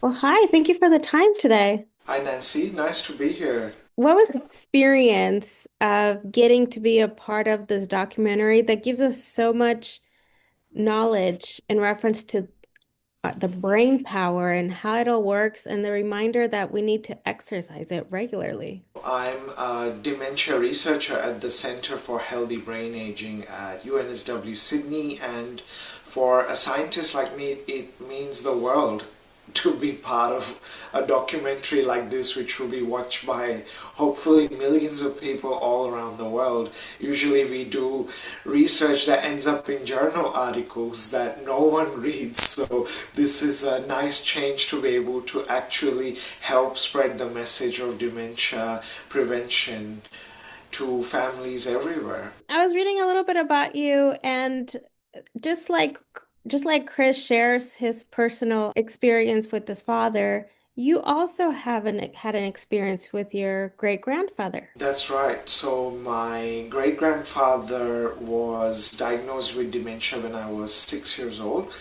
Well, hi, thank you for the time today. Hi Nancy, nice to be here. What was the experience of getting to be a part of this documentary that gives us so much knowledge in reference to the brain power and how it all works, and the reminder that we need to exercise it regularly? I'm a dementia researcher at the Center for Healthy Brain Aging at UNSW Sydney, and for a scientist like me, it means the world to be part of a documentary like this, which will be watched by hopefully millions of people all around the world. Usually, we do research that ends up in journal articles that no one reads, so this is a nice change to be able to actually help spread the message of dementia prevention to families everywhere. I was reading a little bit about you, and just like just like Chris shares his personal experience with his father, you also had an experience with your great grandfather. That's right. So my great grandfather was diagnosed with dementia when I was 6 years old.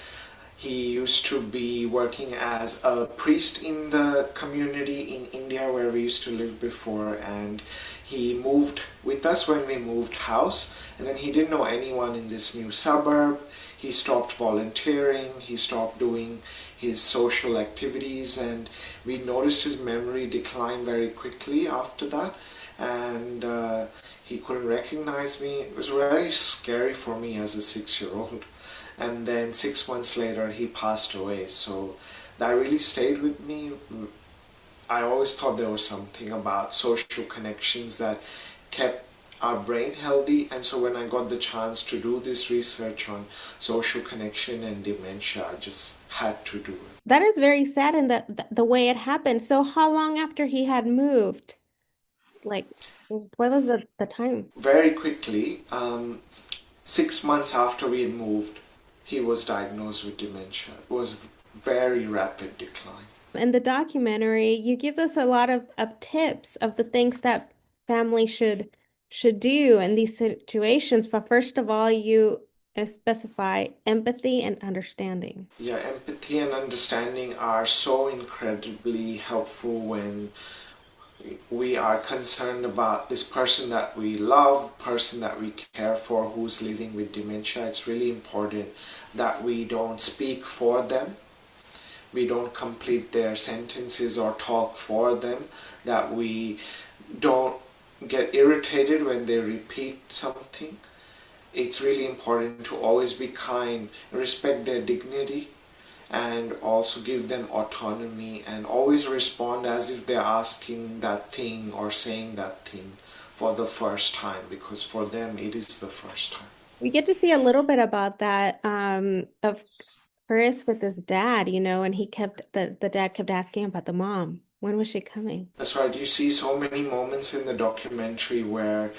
He used to be working as a priest in the community in India where we used to live before, and he moved with us when we moved house, and then he didn't know anyone in this new suburb. He stopped volunteering, he stopped doing his social activities, and we noticed his memory decline very quickly after that, and he couldn't recognize me. It was very scary for me as a 6 year old. And then 6 months later, he passed away. So that really stayed with me. I always thought there was something about social connections that kept our brain healthy. And so when I got the chance to do this research on social connection and dementia, I just had to do it. That is very sad in the way it happened. So how long after he had moved? Like, what was the time? Very quickly, 6 months after we had moved, he was diagnosed with dementia. It was very rapid decline. In the documentary, you give us a lot of tips of the things that family should do in these situations. But first of all, you specify empathy and understanding. Yeah, empathy and understanding are so incredibly helpful when we are concerned about this person that we love, person that we care for who's living with dementia. It's really important that we don't speak for them, we don't complete their sentences or talk for them, that we don't get irritated when they repeat something. It's really important to always be kind, respect their dignity, and also give them autonomy and always respond as if they're asking that thing or saying that thing for the first time, because for them it is the first time. We get to see a little bit about that of Chris with his dad, and he kept the dad kept asking about the mom. When was she coming? That's right, you see so many moments in the documentary where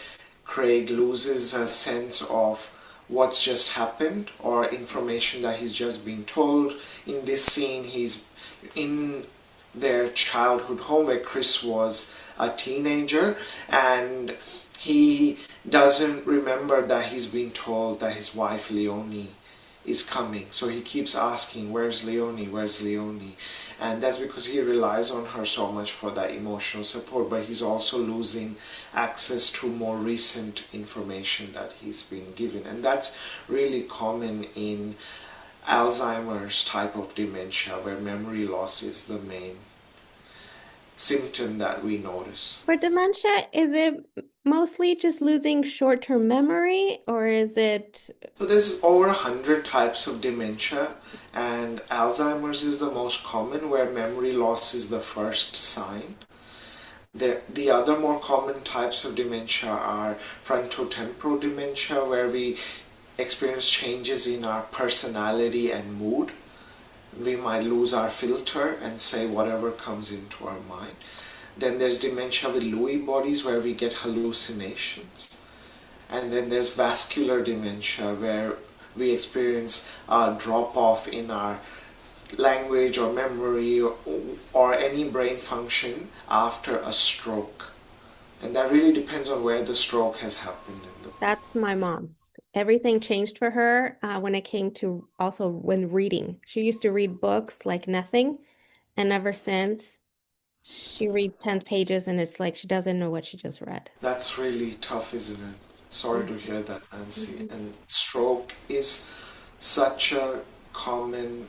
Craig loses a sense of what's just happened or information that he's just been told. In this scene, he's in their childhood home where Chris was a teenager, and he doesn't remember that he's been told that his wife Leonie is coming. So he keeps asking, where's Leonie? Where's Leonie? And that's because he relies on her so much for that emotional support, but he's also losing access to more recent information that he's been given. And that's really common in Alzheimer's type of dementia, where memory loss is the main symptom that we notice. For dementia, is it mostly just losing short-term memory, or is it? So there's over 100 types of dementia, and Alzheimer's is the most common, where memory loss is the first sign. The other more common types of dementia are frontotemporal dementia, where we experience changes in our personality and mood. We might lose our filter and say whatever comes into our mind. Then there's dementia with Lewy bodies, where we get hallucinations. And then there's vascular dementia, where we experience a drop off in our language or memory or any brain function after a stroke. And that really depends on where the stroke has happened in the. That's my mom. Everything changed for her when it came to also when reading. She used to read books like nothing, And ever since, she reads 10 pages and it's like she doesn't know what she just read. That's really tough, isn't it? Sorry to hear that, Nancy. Mhm. And stroke is such a common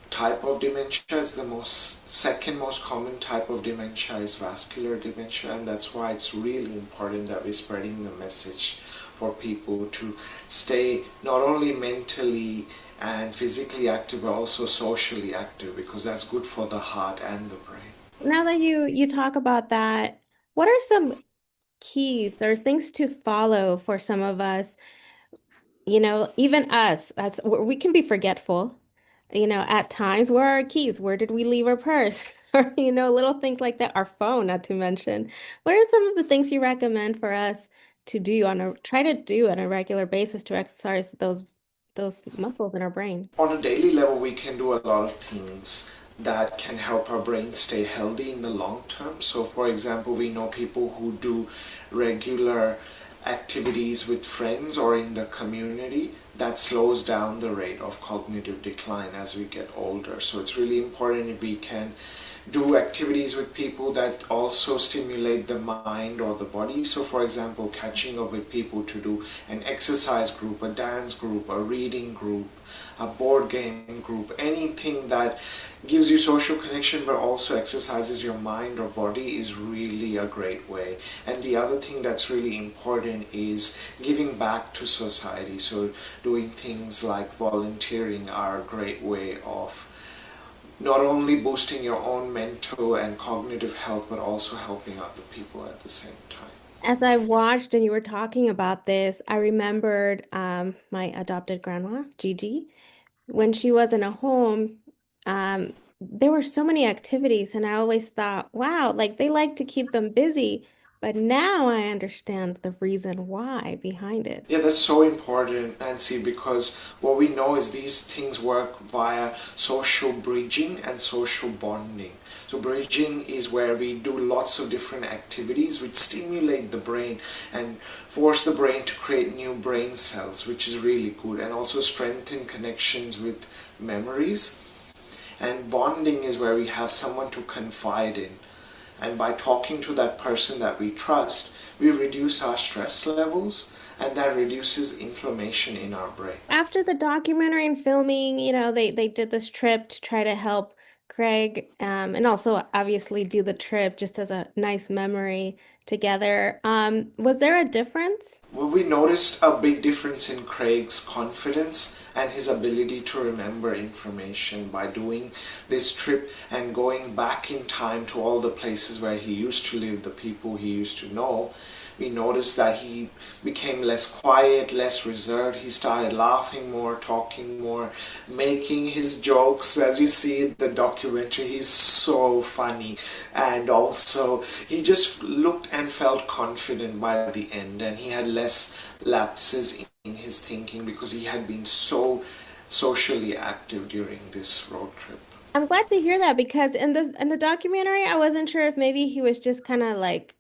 type of dementia. It's the most second most common type of dementia is vascular dementia, and that's why it's really important that we're spreading the message for people to stay not only mentally and physically active but also socially active, because that's good for the heart and the brain. Now that you talk about that, what are some keys or things to follow for some of us? Even us, as we can be forgetful, at times. Where are our keys? Where did we leave our purse? Or, little things like that, our phone, not to mention. What are some of the things you recommend for us to do try to do on a regular basis to exercise those muscles in our brain? On a daily level, we can do a lot of things that can help our brain stay healthy in the long term. So, for example, we know people who do regular activities with friends or in the community that slows down the rate of cognitive decline as we get older. So, it's really important if we can do activities with people that also stimulate the mind or the body. So, for example, catching up with people to do an exercise group, a dance group, a reading group, a board game group, anything that gives you social connection but also exercises your mind or body is really a great way. And the other thing that's really important is giving back to society. So, doing things like volunteering are a great way of not only boosting your own mental and cognitive health, but also helping other people at the same time. As I watched and you were talking about this, I remembered my adopted grandma, Gigi. When she was in a home, there were so many activities, and I always thought, wow, like they like to keep them busy. But now I understand the reason why behind it. Yeah, that's so important, Nancy, because what we know is these things work via social bridging and social bonding. So, bridging is where we do lots of different activities which stimulate the brain and force the brain to create new brain cells, which is really good, and also strengthen connections with memories. And bonding is where we have someone to confide in. And by talking to that person that we trust, we reduce our stress levels and that reduces inflammation in our brain. After the documentary and filming, they did this trip to try to help Craig, and also obviously do the trip just as a nice memory together. Was there a difference? Well, we noticed a big difference in Craig's confidence and his ability to remember information by doing this trip and going back in time to all the places where he used to live, the people he used to know. We noticed that he became less quiet, less reserved. He started laughing more, talking more, making his jokes. As you see in the documentary, he's so funny. And also, he just looked and felt confident by the end, and he had less lapses in his thinking because he had been so socially active during this road trip. I'm glad to hear that because in the documentary, I wasn't sure if maybe he was just kind of like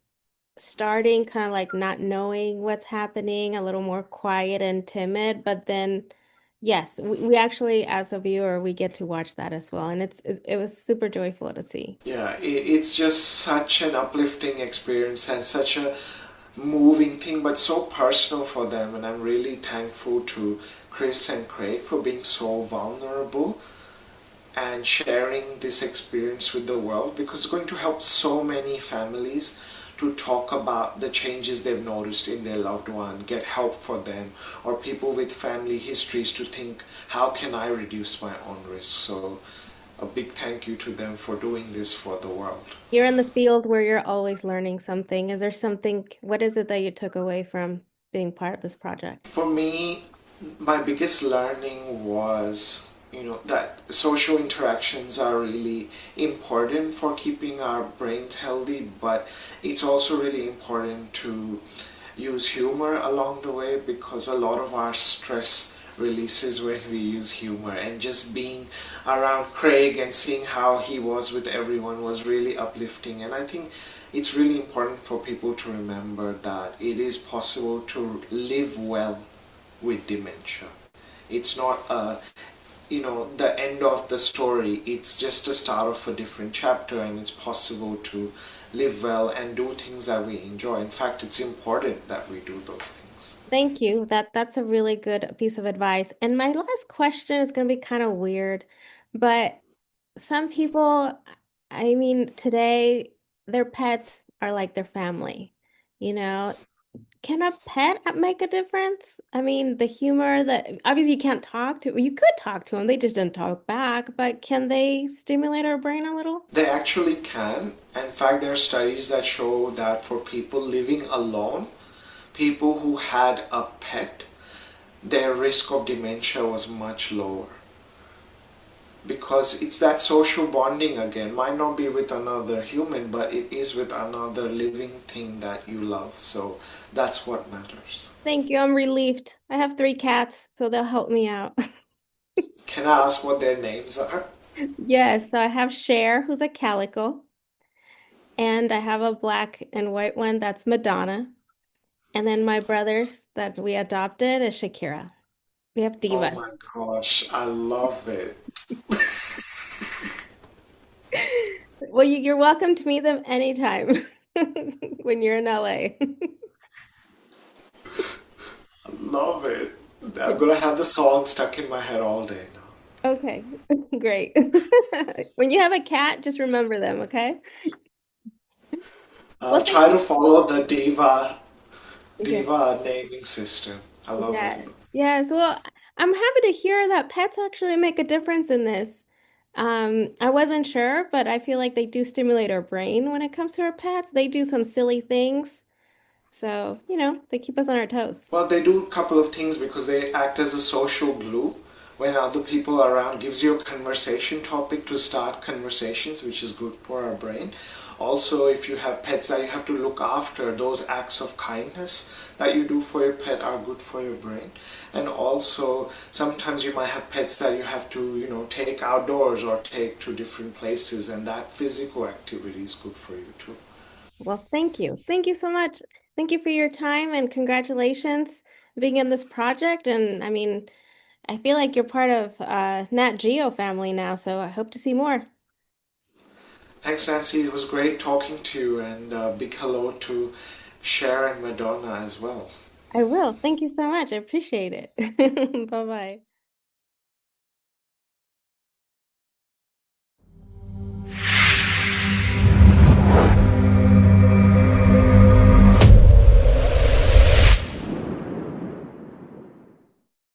starting, kind of like not knowing what's happening, a little more quiet and timid. But then, yes, we actually, as a viewer, we get to watch that as well, and it was super joyful to see. Yeah, it's just such an uplifting experience and such a moving thing, but so personal for them. And I'm really thankful to Chris and Craig for being so vulnerable and sharing this experience with the world, because it's going to help so many families to talk about the changes they've noticed in their loved one, get help for them, or people with family histories to think, how can I reduce my own risk? So a big thank you to them for doing this for the world. You're in the field where you're always learning something. Is there something, what is it that you took away from being part of this project? For me, my biggest learning was, that social interactions are really important for keeping our brains healthy, but it's also really important to use humor along the way, because a lot of our stress releases when we use humor. And just being around Craig and seeing how he was with everyone was really uplifting. And I think it's really important for people to remember that it is possible to live well with dementia. It's not a the end of the story. It's just a start of a different chapter, and it's possible to live well and do things that we enjoy. In fact, it's important that we do those things. Thank you. That's a really good piece of advice. And my last question is going to be kind of weird, but some people, I mean, today their pets are like their family. You know, can a pet make a difference? I mean, the humor that obviously you can't talk to, well, you could talk to them, they just didn't talk back, but can they stimulate our brain a little? They actually can. In fact, there are studies that show that for people living alone, people who had a pet, their risk of dementia was much lower. Because it's that social bonding again. Might not be with another human, but it is with another living thing that you love. So that's what matters. Thank you. I'm relieved. I have 3 cats, so they'll help me out. Can I ask what their names are? Yes, so I have Cher, who's a calico, and I have a black and white one that's Madonna. And then my brothers that we adopted is Shakira. We have Oh Diva. my gosh, I love it. Well, you're welcome to meet them anytime when you're in LA. Love it. I'm gonna have the song stuck in my head all day now. Okay, great. When you have a cat, just remember them, okay? Well, I'll thank try you. to follow the Okay. diva naming system. I love it. Yes. Yes. Well, I'm happy to hear that pets actually make a difference in this. I wasn't sure, but I feel like they do stimulate our brain when it comes to our pets. They do some silly things. So, they keep us on our toes. Well, they do a couple of things because they act as a social glue. When other people are around, gives you a conversation topic to start conversations, which is good for our brain. Also, if you have pets that you have to look after, those acts of kindness that you do for your pet are good for your brain. And also, sometimes you might have pets that you have to, take outdoors or take to different places, and that physical activity is good for you too. Well, thank you. Thank you so much. Thank you for your time and congratulations being in this project. And I mean, I feel like you're part of Nat Geo family now, so I hope to see more. Thanks, Nancy. It was great talking to you, and big hello to Cher and Madonna as well. I will. Thank you so much. I appreciate it. Bye-bye.